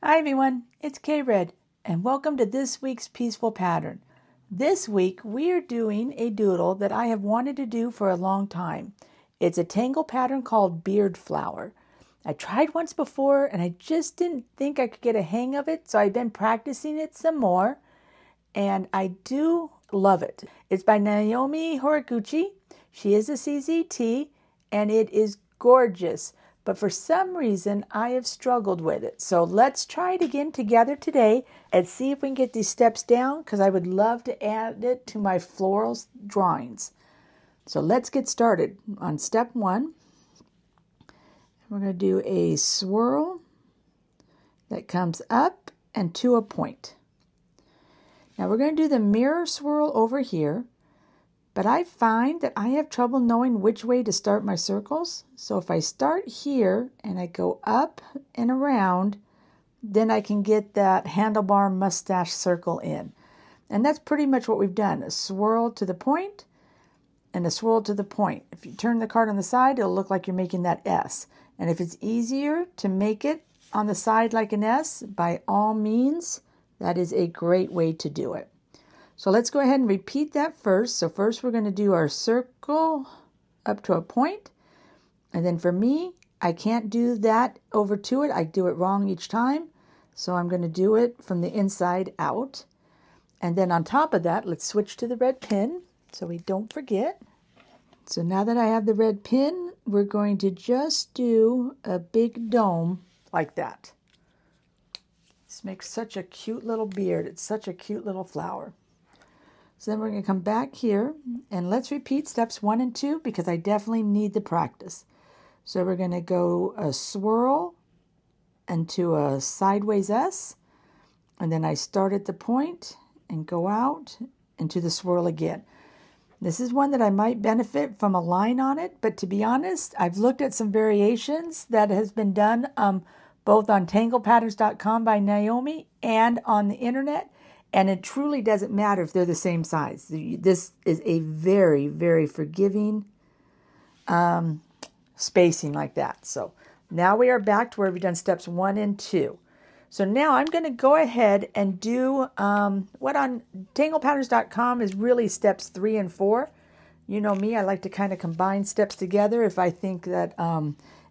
Hi everyone, it's K-Red, and welcome to this week's Peaceful Pattern. This week we are doing a doodle that I have wanted to do for a long time. It's a tangle pattern called Beard Flower. I tried once before and I just didn't think I could get a hang of it, so I've been practicing it some more, and I do love it. It's by Naomi Horiguchi. She is a CZT, and it is gorgeous. But for some reason, I have struggled with it. So let's try it again together today and see if we can get these steps down, because I would love to add it to my florals drawings. So let's get started. On step 1, we're going to do a swirl that comes up and to a point. Now we're going to do the mirror swirl over here. But I find that I have trouble knowing which way to start my circles. So if I start here and I go up and around, then I can get that handlebar mustache circle in. And that's pretty much what we've done. A swirl to the point and a swirl to the point. If you turn the card on the side, it'll look like you're making that S. And if it's easier to make it on the side like an S, by all means, that is a great way to do it. So let's go ahead and repeat that first. So first we're going to do our circle up to a point. And then for me, I can't do that over to it. I do it wrong each time. So I'm going to do it from the inside out. And then on top of that, let's switch to the red pin so we don't forget. So now that I have the red pin, we're going to just do a big dome like that. This makes such a cute little beard. It's such a cute little flower. So then we're going to come back here and let's repeat steps 1 and 2 because I definitely need the practice. So we're going to go a swirl into a sideways S, and then I start at the point and go out into the swirl again. This is one that I might benefit from a line on it, but to be honest, I've looked at some variations that has been done both on tanglepatterns.com by Naomi and on the internet. And it truly doesn't matter if they're the same size. This is a very, very forgiving spacing like that. So now we are back to where we've done steps 1 and 2. So now I'm going to go ahead and do what on tanglepatterns.com is really steps 3 and 4. You know me, I like to kind of combine steps together if I think that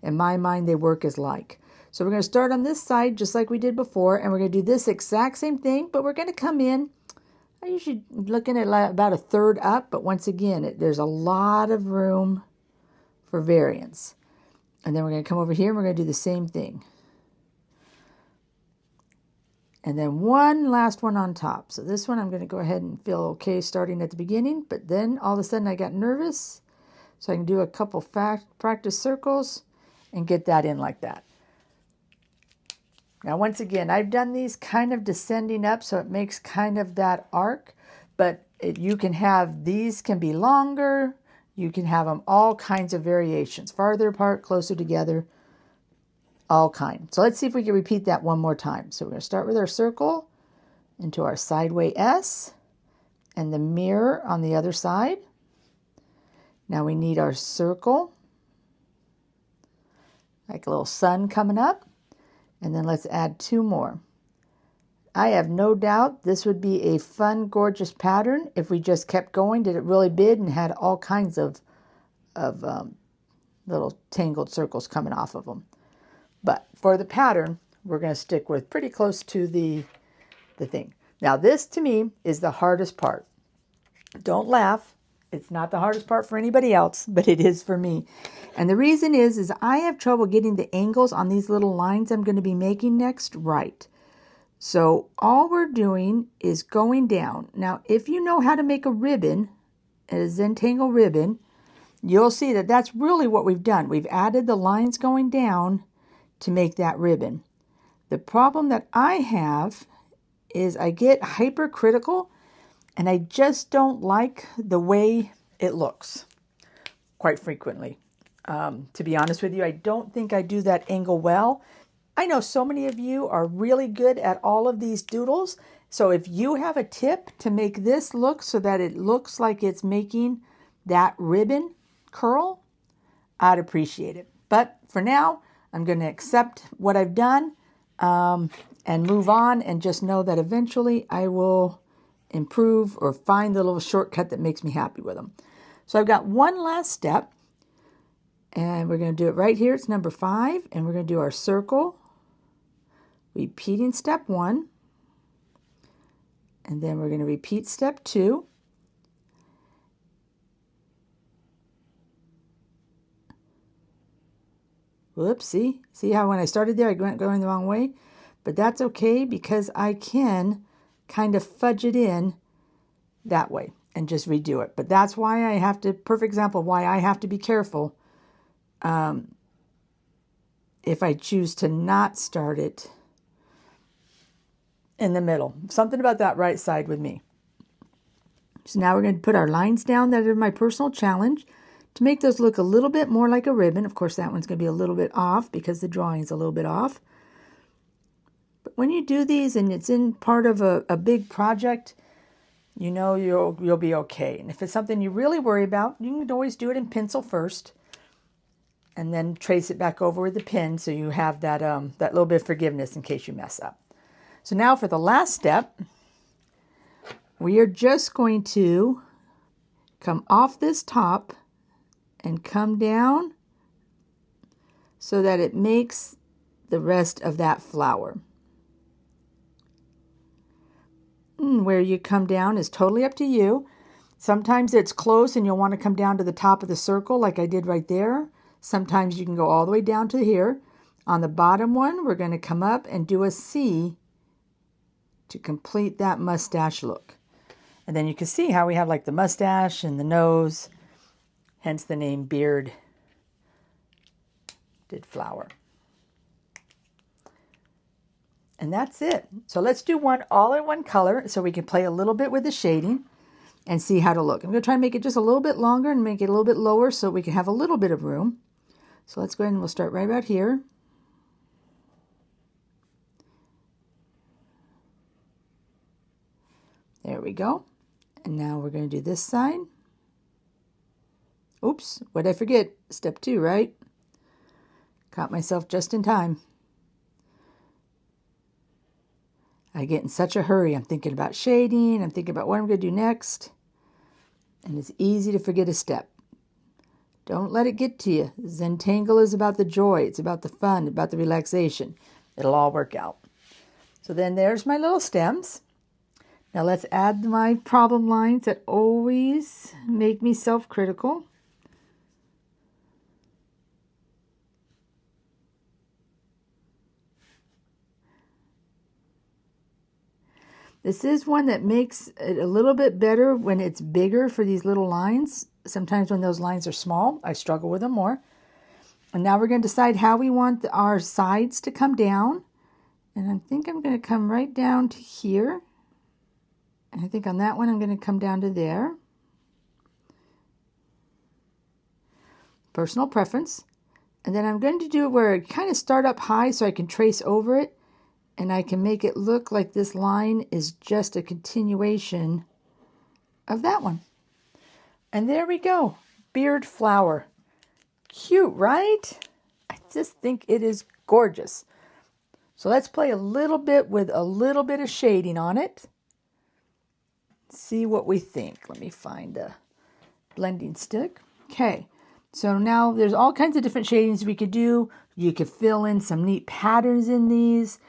in my mind they work as like. So we're going to start on this side just like we did before, and we're going to do this exact same thing, but we're going to come in. I'm usually looking at about a third up, but once again, there's a lot of room for variance. And then we're going to come over here and we're going to do the same thing. And then one last one on top. So this one I'm going to go ahead and feel okay starting at the beginning, but then all of a sudden I got nervous. So I can do a couple practice circles and get that in like that. Now, once again, I've done these kind of descending up, so it makes kind of that arc, but you can have, these can be longer, you can have them all kinds of variations, farther apart, closer together, all kinds. So let's see if we can repeat that one more time. So we're going to start with our circle into our sideway S and the mirror on the other side. Now we need our circle, like a little sun coming up. And then let's add 2 more. I have no doubt this would be a fun, gorgeous pattern if we just kept going, did it really big, and had all kinds of little tangled circles coming off of them. But for the pattern, we're going to stick with pretty close to the thing. Now this, to me, is the hardest part. Don't laugh. It's not the hardest part for anybody else, but it is for me. And the reason is I have trouble getting the angles on these little lines I'm going to be making next right. So all we're doing is going down. Now, if you know how to make a ribbon, a Zentangle ribbon, you'll see that that's really what we've done. We've added the lines going down to make that ribbon. The problem that I have is I get hypercritical, and I just don't like the way it looks quite frequently. To be honest with you, I don't think I do that angle well. I know so many of you are really good at all of these doodles. So if you have a tip to make this look so that it looks like it's making that ribbon curl, I'd appreciate it. But for now, I'm going to accept what I've done. and move on and just know that eventually I will improve or find the little shortcut that makes me happy with them. So I've got one last step, and we're going to do it right here. It's number 5, and we're going to do our circle, repeating step 1, and then we're going to repeat step 2. Whoops, see how when I started there I went going the wrong way? But that's okay because I can kind of fudge it in that way and just redo it. But that's why I have to, perfect example of why I have to be careful if I choose to not start it in the middle. Something about that right side with me. So now we're going to put our lines down that are my personal challenge to make those look a little bit more like a ribbon. Of course, that one's going to be a little bit off because the drawing is a little bit off. But when you do these and it's in part of a big project, you know you'll be okay. And if it's something you really worry about, you can always do it in pencil first and then trace it back over with the pen so you have that little bit of forgiveness in case you mess up. So now for the last step, we are just going to come off this top and come down so that it makes the rest of that flower. Where you come down is totally up to you. Sometimes it's close and you'll want to come down to the top of the circle like I did right there. Sometimes you can go all the way down to here. On the bottom one, we're going to come up and do a C to complete that mustache look. And then you can see how we have like the mustache and the nose, hence the name Bearded Flower. And that's it. So let's do one all in one color so we can play a little bit with the shading and see how to look. I'm going to try and make it just a little bit longer and make it a little bit lower so we can have a little bit of room. So let's go ahead and we'll start right about here. There we go. And now we're going to do this side. Oops, what did I forget? Step 2, right? Caught myself just in time. I get in such a hurry. I'm thinking about shading. I'm thinking about what I'm going to do next. And it's easy to forget a step. Don't let it get to you. Zentangle is about the joy. It's about the fun, about the relaxation. It'll all work out. So then there's my little stems. Now let's add my problem lines that always make me self-critical. This is one that makes it a little bit better when it's bigger for these little lines. Sometimes when those lines are small, I struggle with them more. And now we're going to decide how we want our sides to come down. And I think I'm going to come right down to here. And I think on that one I'm going to come down to there. Personal preference. And then I'm going to do it where I kind of start up high so I can trace over it. And I can make it look like this line is just a continuation of that one. And there we go. Beard flower. Cute, right? I just think it is gorgeous. So let's play a little bit with a little bit of shading on it. See what we think. Let me find a blending stick. Okay. So now there's all kinds of different shadings we could do. You could fill in some neat patterns in these.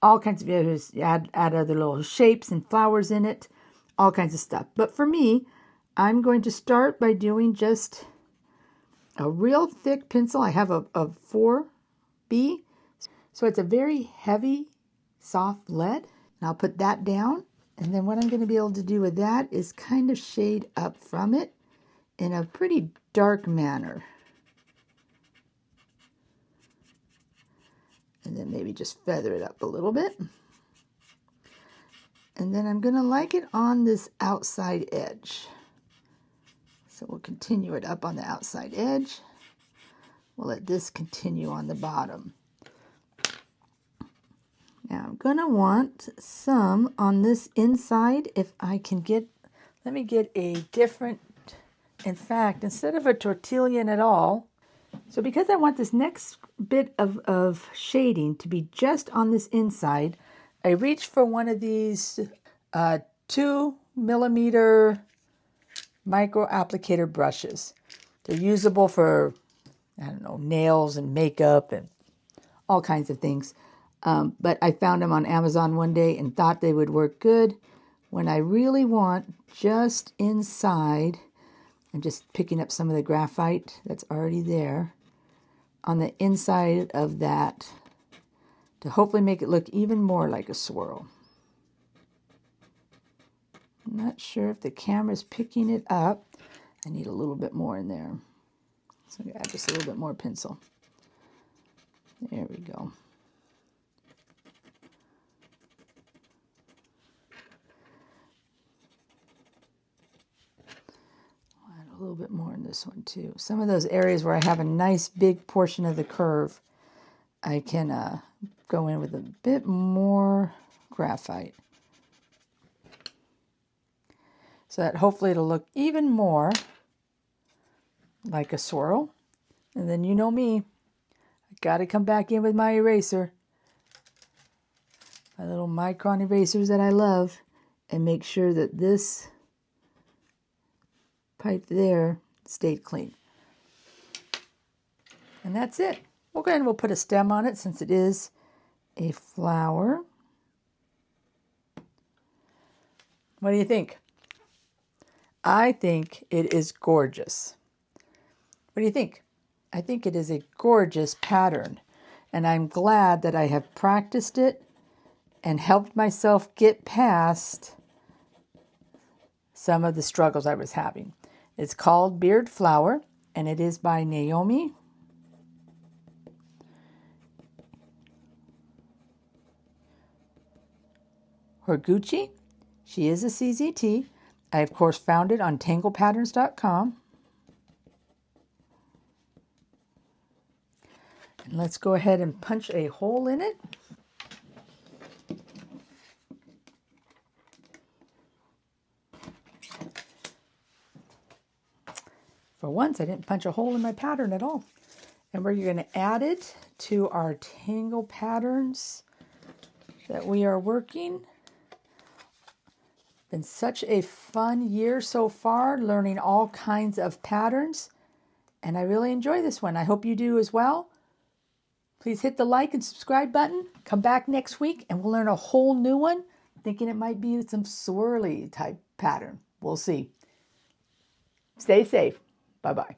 All kinds of others, add other little shapes and flowers in it, all kinds of stuff. But for me, I'm going to start by doing just a real thick pencil. I have a 4B, so it's a very heavy, soft lead. And I'll put that down. And then what I'm going to be able to do with that is kind of shade up from it in a pretty dark manner. And then maybe just feather it up a little bit. And then I'm going to like it on this outside edge. So we'll continue it up on the outside edge. We'll let this continue on the bottom. Now I'm going to want some on this inside if I can get, let me get a different, in fact, instead of a tortillon at all, So because I want this next bit of shading to be just on this inside, I reached for one of these 2mm micro applicator brushes. They're usable for, I don't know, nails and makeup and all kinds of things. But I found them on Amazon one day and thought they would work good when I really want just inside. I'm just picking up some of the graphite that's already there on the inside of that to hopefully make it look even more like a swirl. I'm not sure if the camera's picking it up. I need a little bit more in there. So I'm going to add just a little bit more pencil. There we go. Add a little bit more in this one too. Some of those areas where I have a nice big portion of the curve, I can go in with a bit more graphite. So that hopefully it'll look even more like a swirl. And then you know me, I got to come back in with my eraser, my little micron erasers that I love, and make sure that this pipe there stayed clean. And that's it. We'll go ahead and we'll put a stem on it since it is a flower. What do you think? I think it is gorgeous. What do you think? I think it is a gorgeous pattern, and I'm glad that I have practiced it and helped myself get past some of the struggles I was having. It's called Beard Flower, and it is by Naomi Horiguchi. She is a CZT. I, of course, found it on tanglepatterns.com. And let's go ahead and punch a hole in it. For once, I didn't punch a hole in my pattern at all. And we're going to add it to our tangle patterns that we are working. Been such a fun year so far, learning all kinds of patterns, and I really enjoy this one. I hope you do as well. Please hit the like and subscribe button. Come back next week and we'll learn a whole new one. Thinking it might be some swirly type pattern. We'll see. Stay safe. Bye-bye.